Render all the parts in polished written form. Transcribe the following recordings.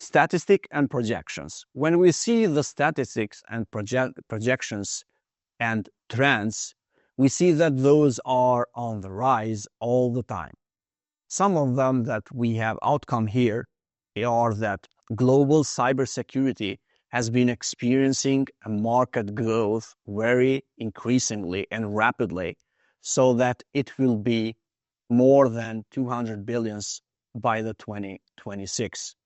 Statistic and projections. When we see the statistics and projections and trends, we see that those are on the rise all the time. Some of them that we have outcome here are that global cybersecurity has been experiencing a market growth very increasingly and rapidly, so that it will be more than 200 billions by the 2026.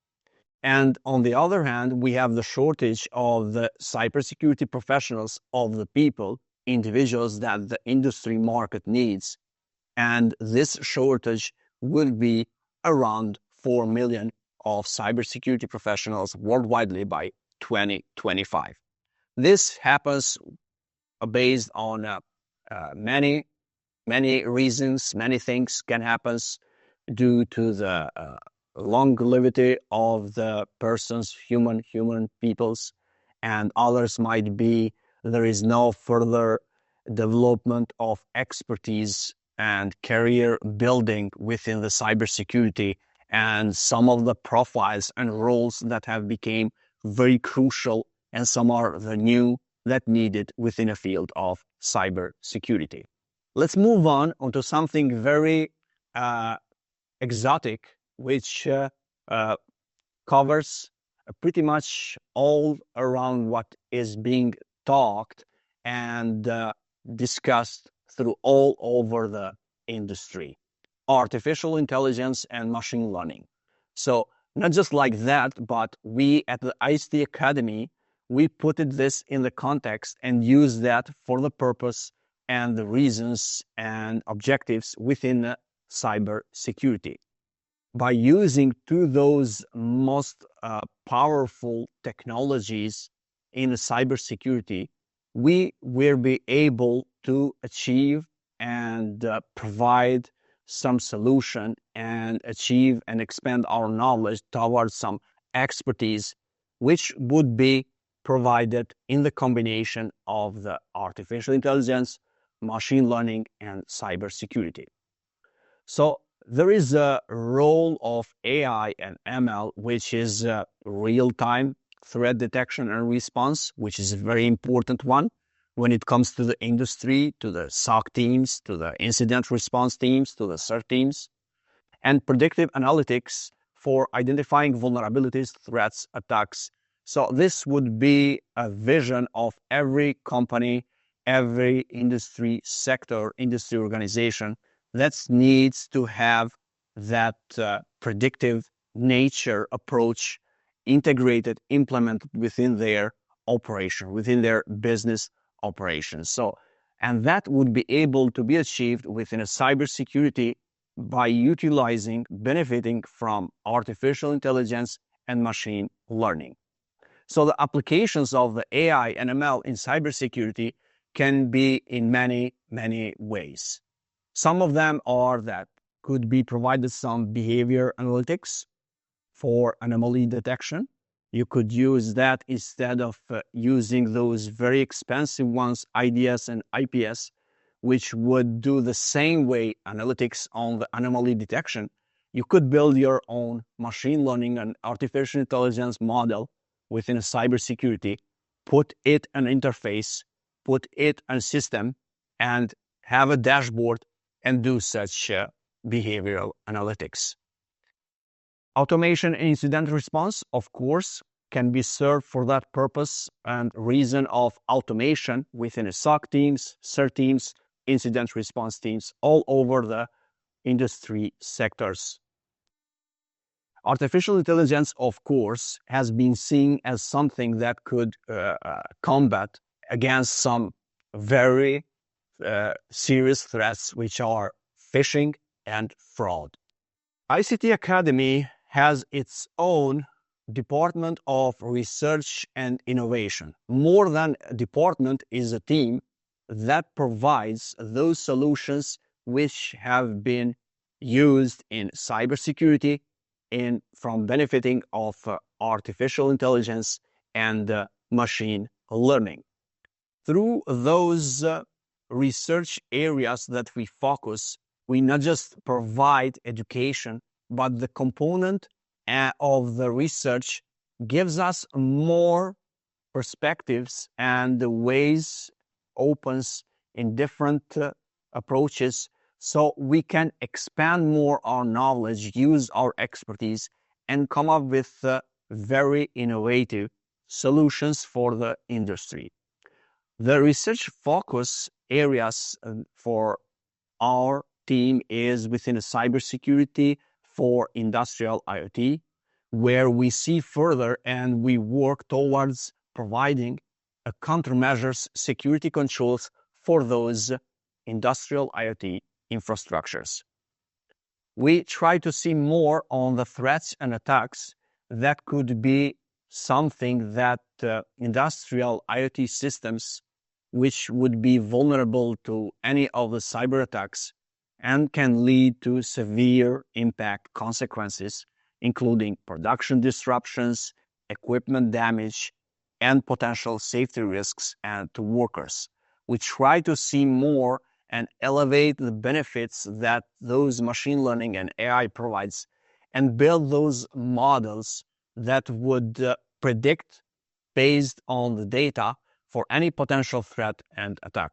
And on the other hand, we have the shortage of the cybersecurity professionals, of the people, individuals that the industry market needs. And this shortage will be around 4 million of cybersecurity professionals worldwide by 2025. This happens based on many reasons. Many things can happen due to the longevity of the persons, human peoples, and others might be there is no further development of expertise and career building within the cybersecurity, and some of the profiles and roles that have become very crucial, and some are the new that needed within a field of cybersecurity. Let's move on onto something very exotic, which covers pretty much all around what is being talked and discussed through all over the industry: artificial intelligence and machine learning. So not just like that, but we at the ICT Academy, we put this in the context and use that for the purpose and the reasons and objectives within cybersecurity. By using those most powerful technologies in cybersecurity, we will be able to achieve and provide some solution and achieve and expand our knowledge towards some expertise, which would be provided in the combination of the artificial intelligence, machine learning, and cybersecurity. So there is a role of AI and ML, which is real-time threat detection and response, which is a very important one when it comes to the industry, to the SOC teams, to the incident response teams, to the CERT teams, and predictive analytics for identifying vulnerabilities, threats, attacks. So this would be a vision of every company, every industry sector, industry organization that needs to have that predictive nature approach integrated, implemented within their operation, within their business operations. So, and that would be able to be achieved within a cybersecurity by utilizing, benefiting from artificial intelligence and machine learning. So the applications of the AI and ML in cybersecurity can be in many ways. Some of them are that could be provided some behavior analytics for anomaly detection. You could use that instead of using those very expensive ones, IDS and IPS, which would do the same way analytics on the anomaly detection. You could build your own machine learning and artificial intelligence model within a cybersecurity, put it an interface, put it a system, and have a dashboard and do such behavioral analytics. Automation and incident response, of course, can be served for that purpose and reason of automation within a SOC teams, CERT teams, incident response teams, all over the industry sectors. Artificial intelligence, of course, has been seen as something that could combat against some very serious threats, which are phishing and fraud. ICT Academy has its own Department of Research and Innovation. More than a department, is a team that provides those solutions which have been used in cybersecurity and from benefiting of artificial intelligence and machine learning. Through those research areas that we focus, we not just provide education, but the component of the research gives us more perspectives and the ways opens in different approaches, so we can expand more our knowledge, use our expertise, and come up with very innovative solutions for the industry. The research focus areas for our team is within cybersecurity for industrial IoT, where we see further and we work towards providing a countermeasures security controls for those industrial IoT infrastructures. We try to see more on the threats and attacks that could be something that industrial IoT systems which would be vulnerable to any of the cyber attacks and can lead to severe impact consequences, including production disruptions, equipment damage, and potential safety risks to workers. We try to see more and elevate the benefits that those machine learning and AI provides and build those models that would predict based on the data for any potential threat and attack.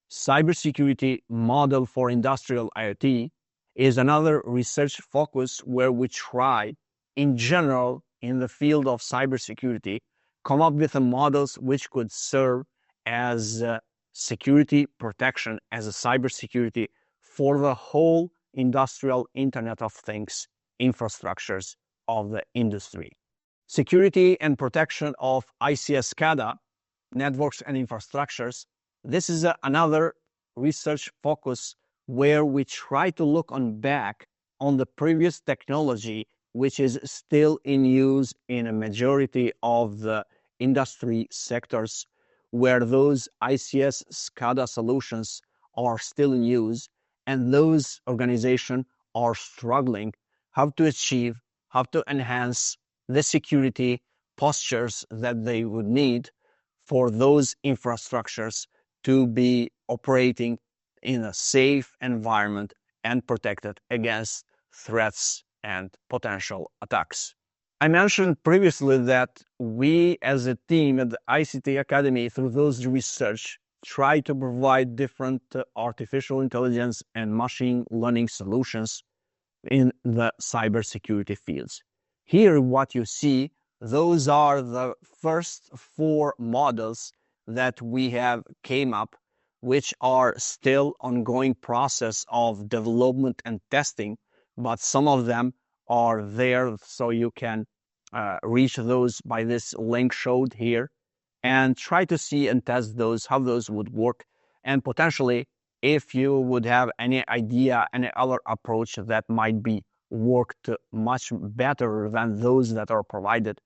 Cybersecurity model for industrial IoT is another research focus where we try, in general, in the field of cybersecurity, come up with models which could serve as security protection, as a cybersecurity for the whole industrial Internet of Things infrastructures of the industry. Security and protection of ICS SCADA, networks and infrastructures. This is another research focus where we try to look back on the previous technology which is still in use in a majority of the industry sectors where those ICS SCADA solutions are still in use, and those organizations are struggling how to achieve, how to enhance the security postures that they would need for those infrastructures to be operating in a safe environment and protected against threats and potential attacks. I mentioned previously that we as a team at the ICT Academy, through those research, try to provide different artificial intelligence and machine learning solutions in the cybersecurity fields. Here, what you see, those are the first 4 models that we have came up, which are still ongoing process of development and testing, but some of them are there, so you can reach those by this link showed here and try to see and test those, how those would work, and potentially if you would have any idea, any other approach that might be worked much better than those that are provided,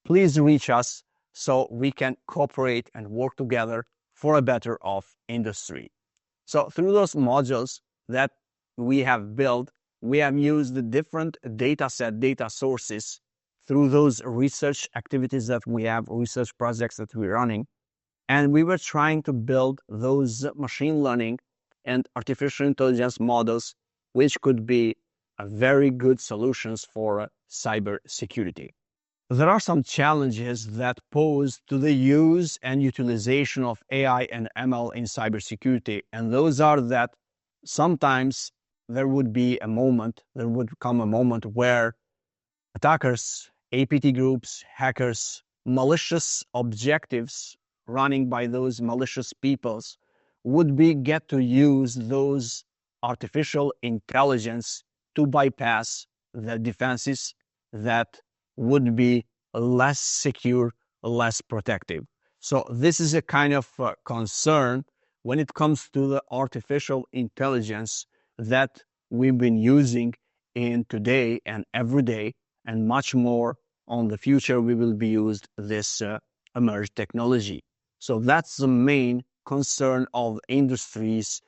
please reach us so we can cooperate and work together for a better off industry. So through those modules that we have built, we have used the different data sources through those research activities that we have, research projects that we're running, and we were trying to build those machine learning and artificial intelligence models, which could be a very good solutions for cyber security. There are some challenges that pose to the use and utilization of AI and ML in cybersecurity, and those are that sometimes there would come a moment where attackers, APT groups, hackers, malicious objectives running by those malicious peoples would get to use those artificial intelligence to bypass the defenses that would be less secure, less protective. So this is a kind of concern when it comes to the artificial intelligence that we've been using in today and every day, and much more on the future we will be used this emerged technology. So that's the main concern of industries,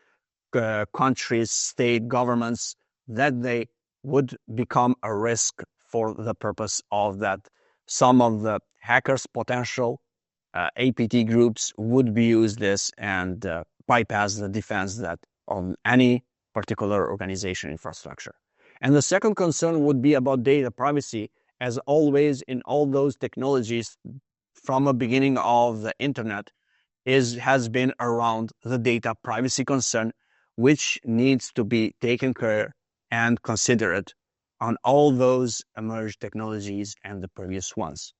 countries, state governments, that they would become a risk for the purpose of that some of the hackers' potential APT groups would be used this and bypass the defense that on any particular organization infrastructure. And the second concern would be about data privacy as always in all those technologies from the beginning of the internet, has been around the data privacy concern, which needs to be taken care and considered on all those emerged technologies and the previous ones.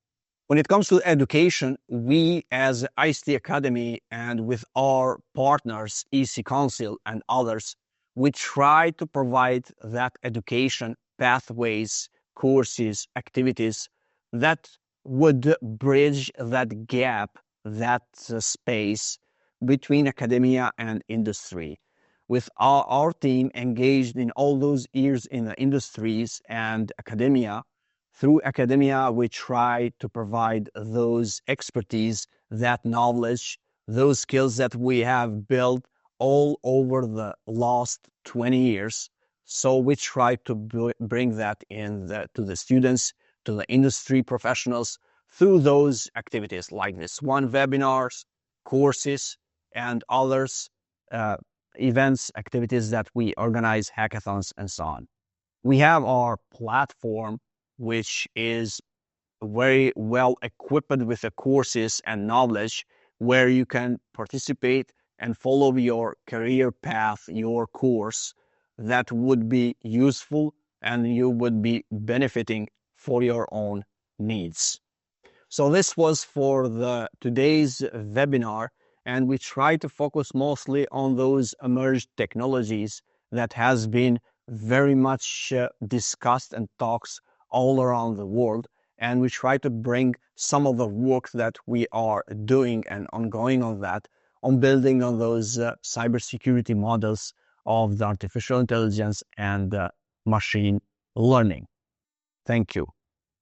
When it comes to education, we as ICT Academy and with our partners, EC Council and others, we try to provide that education pathways, courses, activities that would bridge that gap, that space between academia and industry. With our team engaged in all those years in the industries and academia, through academia, we try to provide those expertise, that knowledge, those skills that we have built all over the last 20 years. So we try to bring that to the students, to the industry professionals through those activities like this one, webinars, courses, and others, events, activities that we organize, hackathons, and so on. We have our platform, which is very well equipped with the courses and knowledge where you can participate and follow your career path, your course that would be useful and you would be benefiting for your own needs. So this was for today's webinar, and we try to focus mostly on those emerged technologies that has been very much discussed and talks all around the world. And we try to bring some of the work that we are doing and ongoing on that, on building on those cybersecurity models of the artificial intelligence and machine learning. Thank you.